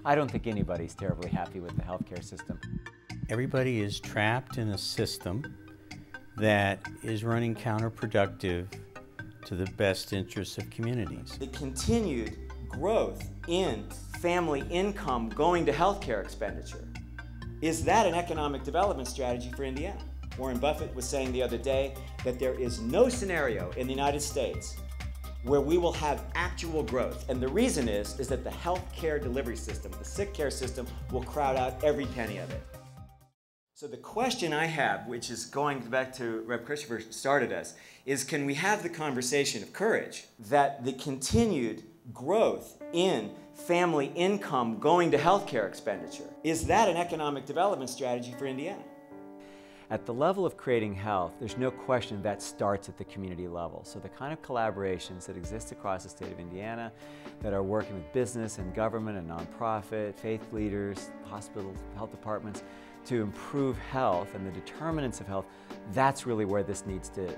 I don't think anybody's terribly happy with the healthcare system. Everybody is trapped in a system that is running counterproductive to the best interests of communities. The continued growth in family income going to healthcare expenditure, is that an economic development strategy for Indiana? Warren Buffett was saying the other day that there is no scenario in the United States where we will have actual growth. And the reason is that the healthcare delivery system, the sick care system, will crowd out every penny of it. So the question I have, which is going back to Rep. Christopher started us, is can we have the conversation of courage that the continued growth in family income going to healthcare expenditure, is that an economic development strategy for Indiana? At the level of creating health, there's no question that starts at the community level. So the kind of collaborations that exist across the state of Indiana that are working with business and government and nonprofit, faith leaders, hospitals, health departments, to improve health and the determinants of health, that's really where this needs to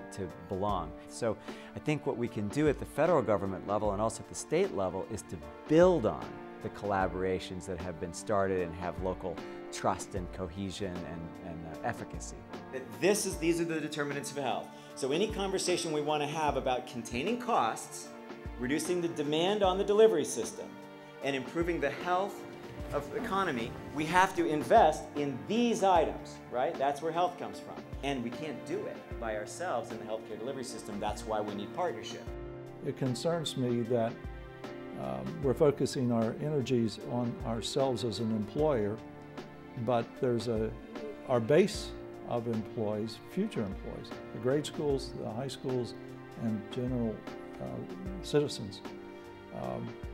belong. So I think what we can do at the federal government level and also at the state level is to build on the collaborations that have been started and have local trust and cohesion and efficacy. These are the determinants of health. So any conversation we want to have about containing costs, reducing the demand on the delivery system, and improving the health of the economy, we have to invest in these items, right? That's where health comes from. And we can't do it by ourselves in the healthcare delivery system. That's why we need partnership. It concerns me that we're focusing our energies on ourselves as an employer, but there's our base of employees, future employees, the grade schools, the high schools, and general citizens.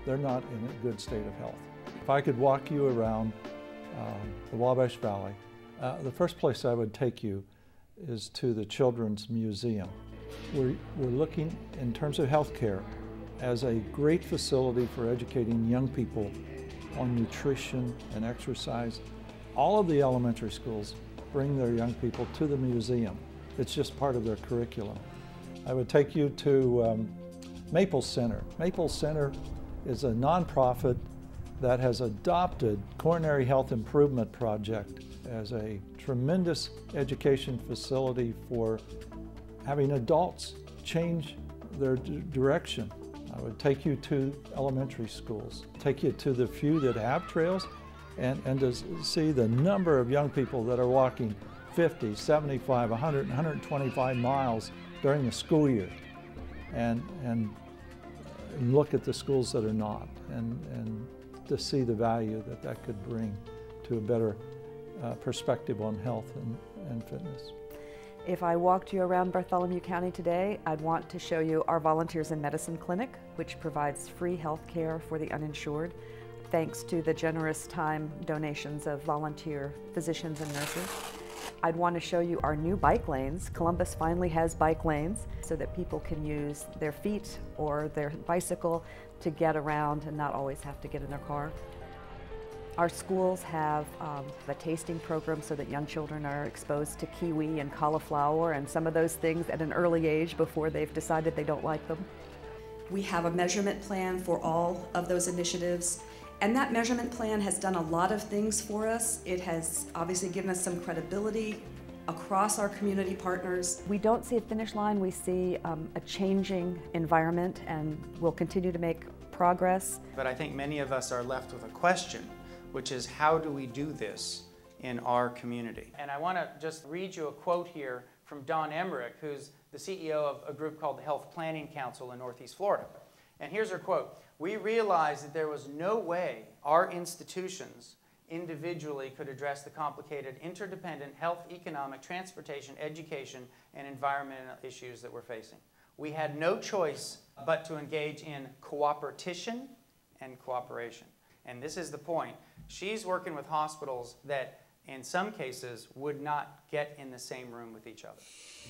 They're not in a good state of health. If I could walk you around the Wabash Valley, the first place I would take you is to the Children's Museum. We're looking, in terms of healthcare, as a great facility for educating young people on nutrition and exercise. All of the elementary schools bring their young people to the museum. It's just part of their curriculum. I would take you to Maple Center. Maple Center is a nonprofit that has adopted Coronary Health Improvement Project as a tremendous education facility for having adults change their direction. I would take you to elementary schools, take you to the few that have trails, and to see the number of young people that are walking 50, 75, 100, 125 miles during the school year, and look at the schools that are not, and to see the value that that could bring to a better perspective on health and fitness. If I walked you around Bartholomew County today, I'd want to show you our Volunteers in Medicine Clinic, which provides free health care for the uninsured, thanks to the generous time donations of volunteer physicians and nurses. I'd want to show you our new bike lanes. Columbus finally has bike lanes so that people can use their feet or their bicycle to get around and not always have to get in their car. Our schools have a tasting program so that young children are exposed to kiwi and cauliflower and some of those things at an early age before they've decided they don't like them. We have a measurement plan for all of those initiatives, and that measurement plan has done a lot of things for us. It has obviously given us some credibility across our community partners. We don't see a finish line, we see a changing environment, and we'll continue to make progress. But I think many of us are left with a question, which is how do we do this in our community? And I want to just read you a quote here from Don Emmerich, who's the CEO of a group called the Health Planning Council in Northeast Florida. And here's her quote: "We realized that there was no way our institutions individually could address the complicated interdependent health, economic, transportation, education, and environmental issues that we're facing. We had no choice but to engage in cooperation and cooperation." And this is the point. She's working with hospitals that, in some cases, would not get in the same room with each other.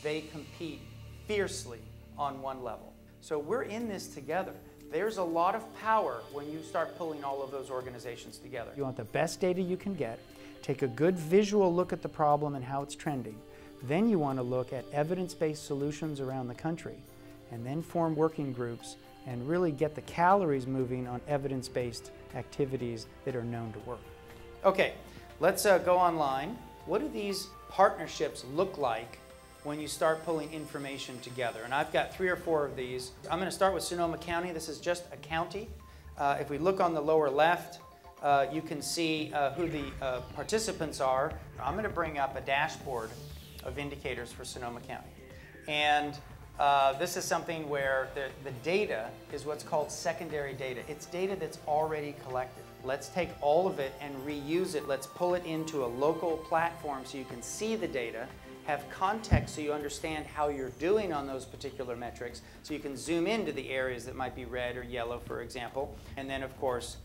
They compete fiercely on one level. So we're in this together. There's a lot of power when you start pulling all of those organizations together. You want the best data you can get, take a good visual look at the problem and how it's trending. Then you want to look at evidence-based solutions around the country, and then form working groups and really get the calories moving on evidence-based activities that are known to work. Okay, let's go online. What do these partnerships look like when you start pulling information together? And I've got 3 or 4 of these. I'm going to start with Sonoma County. This is just a county. If we look on the lower left, you can see who the participants are. I'm going to bring up a dashboard of indicators for Sonoma County. And this is something where the data is what's called secondary data. It's data that's already collected. Let's take all of it and reuse it. Let's pull it into a local platform so you can see the data, have context so you understand how you're doing on those particular metrics, so you can zoom into the areas that might be red or yellow, for example, and then, of course,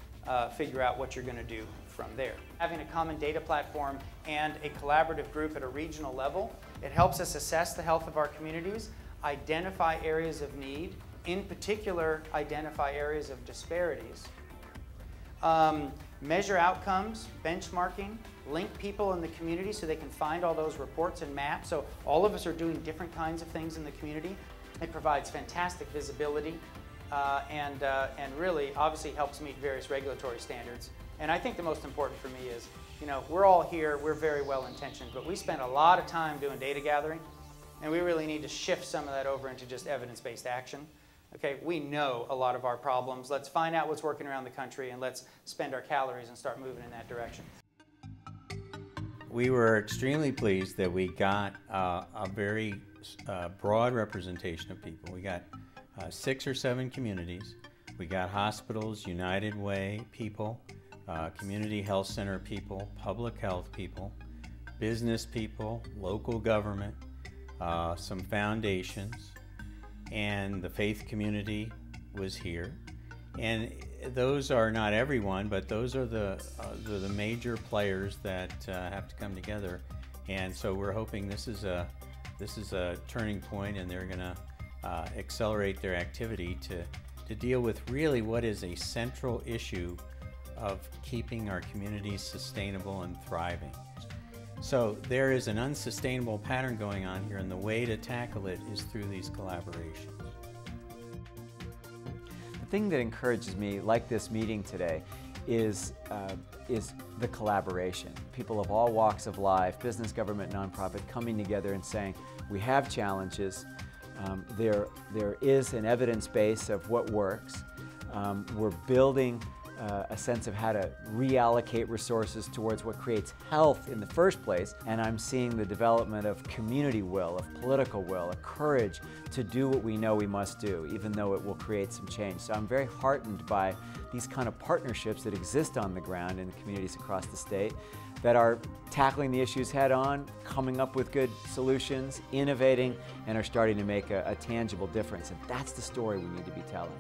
figure out what you're going to do from there. Having a common data platform and a collaborative group at a regional level, it helps us assess the health of our communities, identify areas of need, in particular, identify areas of disparities, measure outcomes, benchmarking, link people in the community so they can find all those reports and maps. So all of us are doing different kinds of things in the community. It provides fantastic visibility and really obviously helps meet various regulatory standards. And I think the most important for me is, you know, we're all here, we're very well intentioned, but we spend a lot of time doing data gathering, and we really need to shift some of that over into just evidence-based action. Okay, we know a lot of our problems. Let's find out what's working around the country and let's spend our calories and start moving in that direction. We were extremely pleased that we got a very broad representation of people. We got 6 or 7 communities. We got hospitals, United Way people, community health center people, public health people, business people, local government, some foundations, and the faith community was here. And those are not everyone, but those are the major players that have to come together. And so we're hoping this is a turning point, and they're going to accelerate their activity to deal with really what is a central issue of keeping our communities sustainable and thriving. So there is an unsustainable pattern going on here, and the way to tackle it is through these collaborations. The thing that encourages me, like this meeting today, is the collaboration. People of all walks of life, business, government, nonprofit, coming together and saying, we have challenges. There is an evidence base of what works. We're building a sense of how to reallocate resources towards what creates health in the first place, and I'm seeing the development of community will, of political will, a courage to do what we know we must do, even though it will create some change. So I'm very heartened by these kind of partnerships that exist on the ground in the communities across the state that are tackling the issues head on, coming up with good solutions, innovating, and are starting to make a tangible difference. And that's the story we need to be telling.